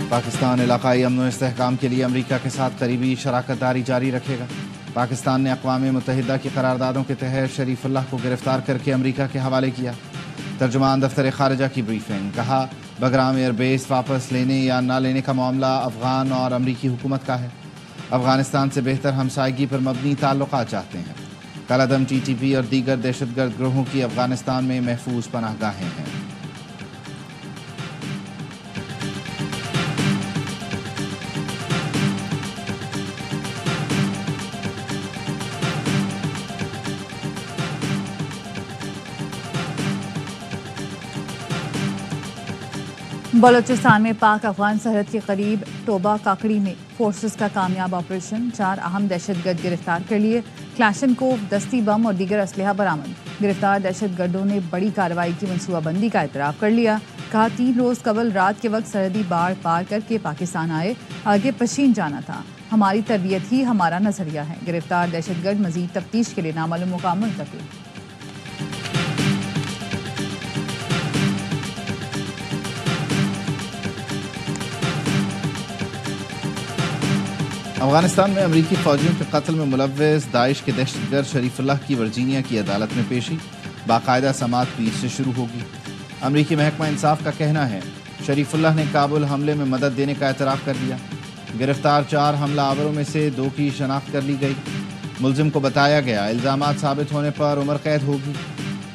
پاکستان علاقائی امن و استحکام کے لیے امریکہ کے ساتھ قریبی شراکت داری جاری رکھے گا۔ پاکستان نے اقوام متحدہ کی قراردادوں کے تحت شریف اللہ کو گرفتار کر کے امریکہ کے حوالے کیا۔ ترجمان دفتر خارجہ کی بریفنگ، کہا بگرام ایئر بیس واپس لینے یا نہ لینے کا معاملہ افغان اور امریکی حکومت کا ہے۔ افغانستان سے بہتر ہمسائیگی پر مبنی تعلقات چاہتے ہیں۔ کالعدم ٹی ٹی پی اور دیگر دہشت گرد گروہوں کی افغانستان میں محفوظ پناہ گاہیں ہیں۔ بلوچستان میں پاک افغان سرحد کے قریب ٹوبہ کاکڑی میں فورسز کا کامیاب آپریشن، 4 اہم دہشت گرد گرفتار کر لیے۔ کلاشنکوف، دستی بم اور دیگر اسلحہ برآمد۔ گرفتار دہشت گردوں نے بڑی کارروائی کی منصوبہ بندی کا اعتراف کر لیا۔ کہا 3 روز قبل رات کے وقت سرحدی باڑ پار کر کے پاکستان آئے، آگے پشین جانا تھا۔ ہماری تربیت ہی ہمارا نظریہ ہے۔ گرفتار دہشت گرد مزید تفتیش کے لیے نامعلوم مقام منتقل۔ افغانستان میں امریکی فوجیوں کے قتل میں ملوث داعش کے دہشت گرد شریف اللہ کی ورجینیا کی عدالت میں پیشی باقاعدہ سماعت 20 سے شروع ہوگی۔ امریکی محکمہ انصاف کا کہنا ہے شریف اللہ نے کابل حملے میں مدد دینے کا اعتراف کر دیا۔ گرفتار 4 حملہ آوروں میں سے 2 کی شناخت کر لی گئی۔ ملزم کو بتایا گیا الزامات ثابت ہونے پر عمر قید ہوگی۔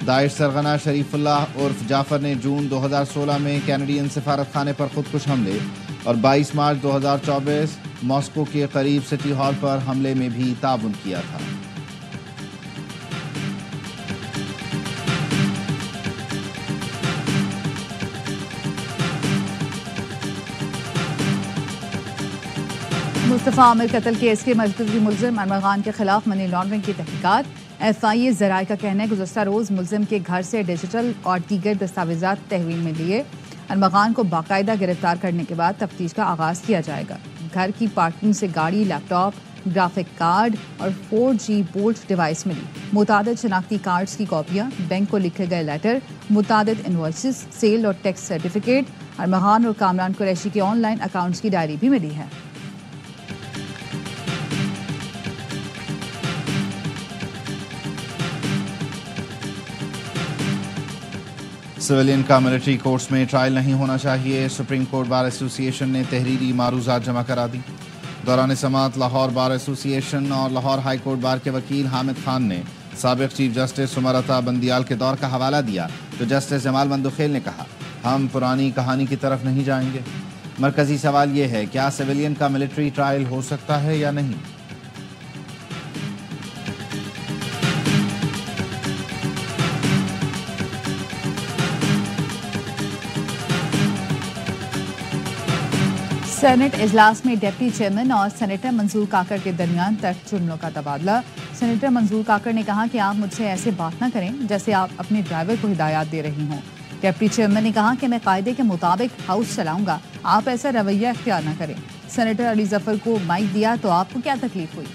داعش سرغنہ شریف اللہ عرف جعفر نے جون 2016 میں کینیڈین سفارت خانے پر خودکش حملے اور 22 مارچ 2024 ماسکو کے قریب سٹی ہال پر حملے میں بھی تعاون کیا تھا۔ مصطفیٰ عامر قتل کیس کے مرکزی ملزم ارمغان خان کے خلاف منی لانڈرنگ کی تحقیقات۔ ایف آئی اے ذرائع کا کہنا ہے گزشتہ روز ملزم کے گھر سے ڈیجیٹل اور دیگر دستاویزات تحویل میں لیے۔ ارمغان خان کو باقاعدہ گرفتار کرنے کے بعد تفتیش کا آغاز کیا جائے گا۔ گھر کی پارکنگ سے گاڑی، لیپ ٹاپ، گرافک کارڈ اور 4G بولٹ ڈیوائس ملی۔ متعدد شناختی کارڈز کی کاپیاں، بینک کو لکھے گئے لیٹر، متعدد انوائسز، سیل اور ٹیکس سرٹیفکیٹ۔ ارمغان خان اور کامران قریشی کے آن لائن اکاؤنٹس کی ڈائری بھی ملی ہے۔ سویلین کا ملٹری کورٹس میں ٹرائل نہیں ہونا چاہیے، سپریم کورٹ بار ایسوسی ایشن نے تحریری معروضات جمع کرا دی۔ دوران سماعت لاہور بار ایسوسی ایشن اور لاہور ہائی کورٹ بار کے وکیل حامد خان نے سابق چیف جسٹس سمرتا بندیال کے دور کا حوالہ دیا، تو جسٹس جمال بندوخیل نے کہا ہم پرانی کہانی کی طرف نہیں جائیں گے۔ مرکزی سوال یہ ہے کیا سویلین کا ملٹری ٹرائل ہو سکتا ہے یا نہیں؟ سینٹ اجلاس میں ڈپٹی چیئرمین اور سینیٹر منظور کاکڑ کے درمیان ترک جملوں کا تبادلہ۔ سینیٹر منظور کاکڑ نے کہا کہ آپ مجھ سے ایسے بات نہ کریں جیسے آپ اپنے ڈرائیور کو ہدایات دے رہی ہوں۔ ڈپٹی چیئرمین نے کہا کہ میں قاعدے کے مطابق ہاؤس چلاؤں گا، آپ ایسا رویہ اختیار نہ کریں۔ سینیٹر علی ظفر کو مائک دیا تو آپ کو کیا تکلیف ہوئی؟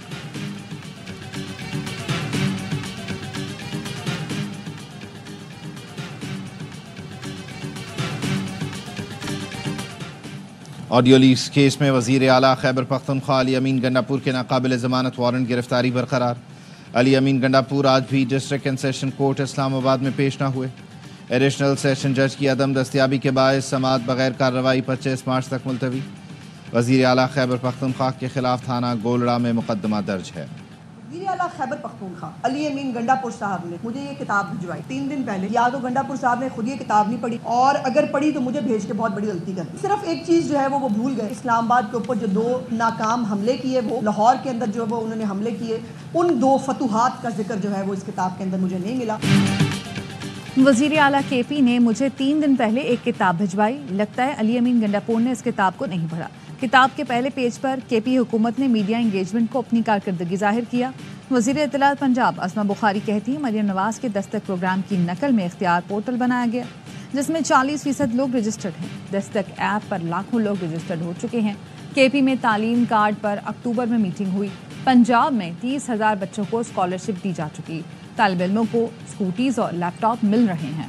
آڈیو لیکس کیس میں وزیر اعلیٰ خیبر پختونخوا علی امین گنڈاپور کے ناقابل ضمانت وارنٹ گرفتاری برقرار۔ علی امین گنڈاپور آج بھی ڈسٹرکٹ اینڈ سیشن کورٹ اسلام آباد میں پیش نہ ہوئے۔ ایڈیشنل سیشن جج کی عدم دستیابی کے باعث سماعت بغیر کارروائی 25 مارچ تک ملتوی۔ وزیر اعلیٰ خیبر پختونخوا کے خلاف تھانہ گولڑا میں مقدمہ درج ہے۔ وزیر اعلیٰ خیبر پختونخوا علی امین گنڈاپور صاحب نے مجھے یہ کتاب بھجوائی 3 دن پہلے۔ یا تو گنڈاپور صاحب نے خود یہ کتاب نہیں پڑھی، اور اگر پڑھی تو مجھے بھیج کے بہت بڑی غلطی کر دی۔ صرف ایک چیز جو ہے وہ بھول گئے، اسلام آباد کے اوپر جو 2 ناکام حملے کیے، وہ لاہور کے اندر جو وہ انہوں نے حملے کیے، ان 2 فتوحات کا ذکر جو ہے وہ اس کتاب کے اندر مجھے نہیں ملا۔ وزیر اعلیٰ کے پی نے مجھے 3 دن پہلے ایک کتاب بھجوائی، لگتا ہے علی امین گنڈاپور نے اس کتاب کو نہیں پڑھا۔ کتاب کے پہلے پیج پر کے پی حکومت نے میڈیا انگیجمنٹ کو اپنی کارکردگی ظاہر کیا۔ وزیر اطلاعات پنجاب اسما بخاری کہتی مریم نواز کے دستک پروگرام کی نقل میں اختیار پورٹل بنایا گیا جس میں 40% لوگ رجسٹرڈ ہیں۔ دستک ایپ پر لاکھوں لوگ رجسٹرڈ ہو چکے ہیں۔ کے پی میں تعلیم کارڈ پر اکتوبر میں میٹنگ ہوئی۔ پنجاب میں 30,000 بچوں کو اسکالرشپ دی جا چکی، طالب علموں کو اسکوٹیز اور لیپ ٹاپ مل رہے ہیں۔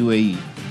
UAE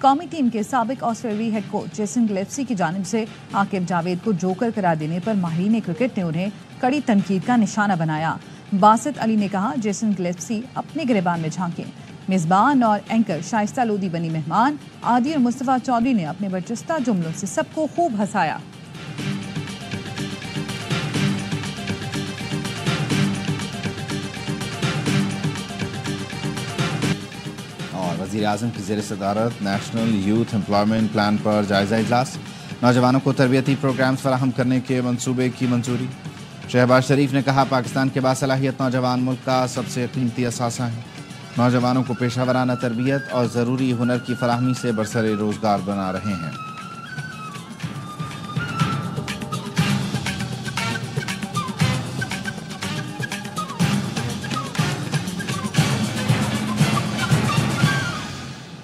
قومی ٹیم کے سابق آسٹریلوی ہیڈ کوچ جیسن گلیپسی کی جانب سے عاقب جاوید کو جوکر قرار دینے پر ماہرین کرکٹ نے انہیں کڑی تنقید کا نشانہ بنایا۔ باسط علی نے کہا جیسن گلیپسی اپنے گریبان میں جھانکیں۔ میزبان اور اینکر شائستہ لودھی بنی مہمان۔ عادی اور مصطفیٰ چودھری نے اپنے برجستہ جملوں سے سب کو خوب ہنسایا۔ وزیر اعظم کی زیر صدارت نیشنل یوتھ امپلائمنٹ پلان پر جائزہ اجلاس، نوجوانوں کو تربیتی پروگرامز فراہم کرنے کے منصوبے کی منظوری۔ شہباز شریف نے کہا پاکستان کے باصلاحیت نوجوان ملک کا سب سے قیمتی اثاثہ ہیں، نوجوانوں کو پیشہ ورانہ تربیت اور ضروری ہنر کی فراہمی سے برسر روزگار بنا رہے ہیں۔